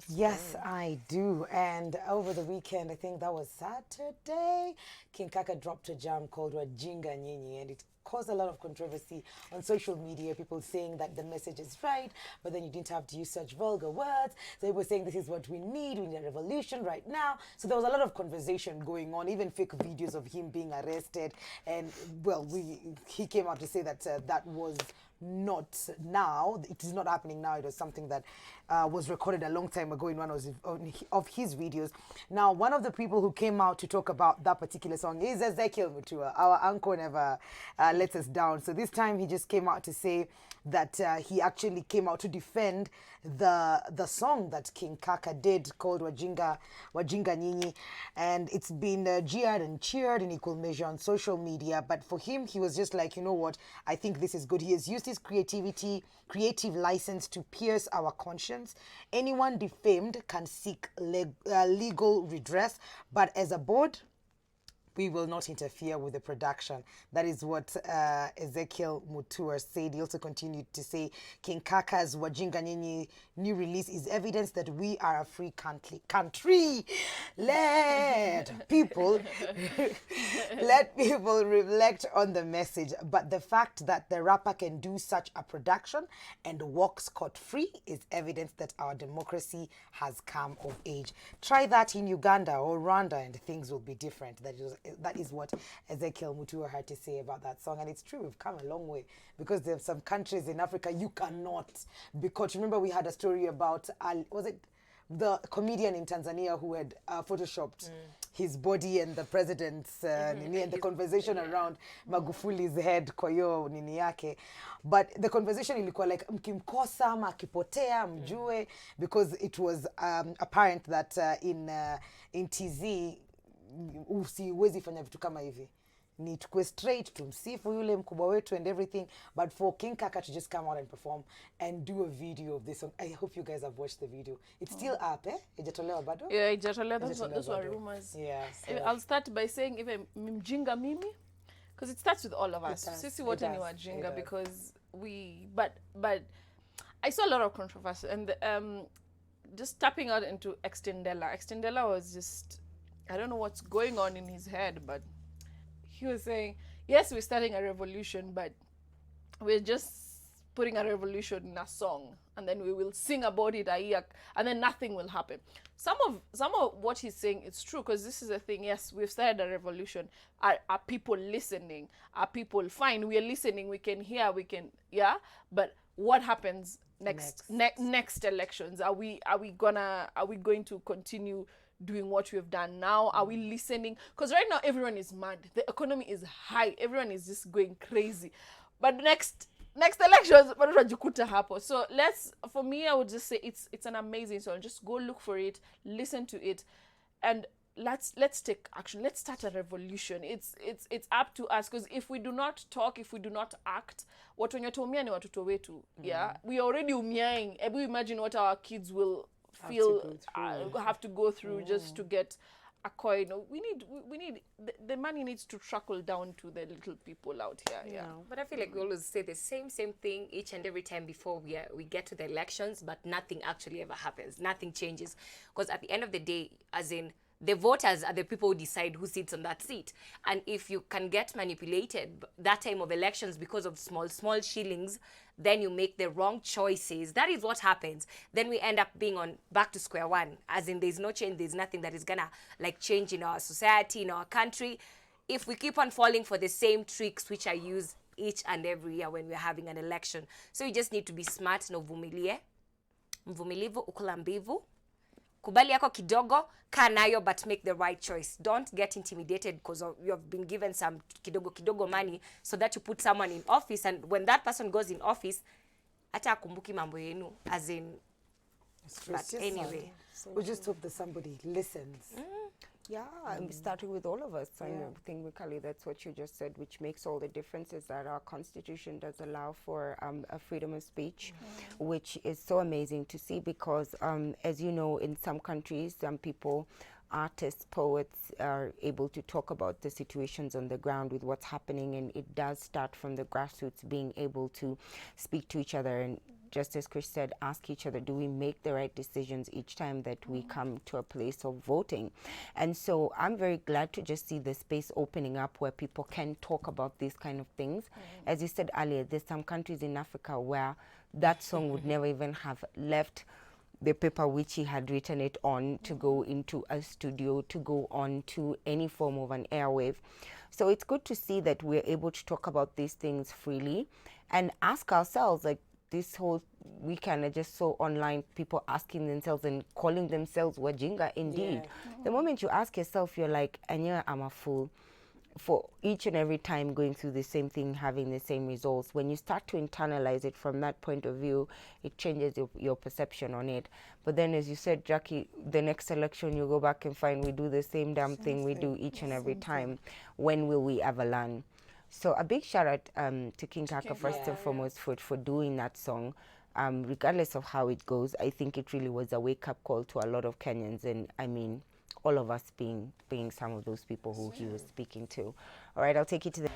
Yes, I do. And over the weekend, I think that was Saturday, King Kaka dropped a jam called Wajinga Nyinyi, and it caused a lot of controversy on social media. People saying that the message is right, but then you didn't have to use such vulgar words. So they were saying this is what we need a revolution right now. So there was a lot of conversation going on, even fake videos of him being arrested. And well, he came out to say that that was not now. It is not happening now. It was something that was recorded a long time ago in one of his videos. Now, one of the people who came out to talk about that particular song is Ezekiel Mutua. Our uncle never lets us down. So this time he just came out to say that he actually came out to defend the song that King Kaka did called Wajinga Nyinyi, and it's been jeered and cheered in equal measure on social media. But for him, he was just like, you know what, I think this is good. He has used his creative license to pierce our conscience. Anyone defamed can seek legal redress, but as a board, we will not interfere with the production. That is what Ezekiel Mutua said. He also continued to say, King Kaka's Wajinga Nyinyi new release is evidence that we are a free country. Let people reflect on the message. But the fact that the rapper can do such a production and walk scot-free is evidence that our democracy has come of age. Try that in Uganda or Rwanda and things will be different. That is what Ezekiel Mutua had to say about that song. And it's true, we've come a long way, because there's some countries in Africa you cannot be caught. Remember we had a story about, was it the comedian in Tanzania who had photoshopped his body and the president's nini, and the conversation around Magufuli's head kwa hiyo nini yake. But the conversation ilikuwa like mkimkosa ama akipotea mjue, because it was apparent that in TZ usiwezi fanya vitu kama hivi, ni tukue straight, tumsifu yule mkubwa wetu and everything. But for King Kaka to just come out and perform and do a video of this song, I hope you guys have watched the video. It's still up, eh? Ijatolewa bado? Yeah, ijatolewa. Those were rumors. Yeah. So. I'll start by saying even mjinga mimi, because it starts with all of us. Sisi wote ni wajinga, because but I saw a lot of controversy, and just tapping out into Extendella. Extendella was just, I don't know what's going on in his head, but he was saying, yes, we're starting a revolution, but we're just putting a revolution in a song, and then we will sing about it a year, and then nothing will happen. Some of what he's saying is true, because this is the thing. Yes, we've started a revolution. Are people listening? Are people fine? We are listening. We can hear. We can, yeah. But what happens next elections? Are we going to continue doing what we've done now? Are we listening? Because right now everyone is mad. The economy is high. Everyone is just going crazy. But next elections, hapo. So for me, I would just say it's an amazing song. Just go look for it, listen to it, and let's take action. Let's start a revolution. It's up to us, because if we do not talk, if we do not act, watu wenye wataumia ni watoto wetu. Yeah, we are already umiaing. Maybe imagine what our kids will have to go through just to get a coin. We need the money needs to trickle down to the little people out here. Yeah. But I feel like we always say the same thing each and every time before we get to the elections, but nothing actually ever happens. Nothing changes, because at the end of the day, as in, the voters are the people who decide who sits on that seat. And if you can get manipulated that time of elections because of small shillings, then you make the wrong choices. That is what happens. Then we end up being back to square one. As in, there's no change. There's nothing that is gonna like change in our society, in our country, if we keep on falling for the same tricks which are used each and every year when we're having an election. So you just need to be smart na uvumilie. Mvumilivu ukula mbivu. Kubali yako kidogo, kaa nayo, but make the right choice. Don't get intimidated because you have been given some kidogo money so that you put someone in office, and when that person goes in office, ata akumbuki mambo yenu, as in. But anyway, we just hope that somebody listens. Yeah, starting with all of us. I think, Mikali, that's what you just said, which makes all the difference, is that our constitution does allow for a freedom of speech, which is so amazing to see, because, as you know, in some countries, some people, artists, poets are able to talk about the situations on the ground with what's happening, and it does start from the grassroots, being able to speak to each other and just as Chris said, ask each other, do we make the right decisions each time that we come to a place of voting? And so I'm very glad to just see the space opening up where people can talk about these kind of things. As you said earlier, there's some countries in Africa where that song would never even have left the paper which he had written it on to go into a studio, to go on to any form of an airwave. So it's good to see that we're able to talk about these things freely and ask ourselves, like this whole weekend I just saw online people asking themselves and calling themselves Wajinga indeed. The moment you ask yourself, you're like, Anya, I'm a fool. For each and every time going through the same thing, having the same results, when you start to internalize it from that point of view, it changes your perception on it. But then, as you said, Jackie, the next election you go back and find we do the same damn thing we do each and every time. When will we ever learn? So a big shout out to King Kaka first and foremost for doing that song. Regardless of how it goes, I think it really was a wake-up call to a lot of Kenyans, and I mean, all of us being some of those people who he was speaking to. All right, I'll take you to the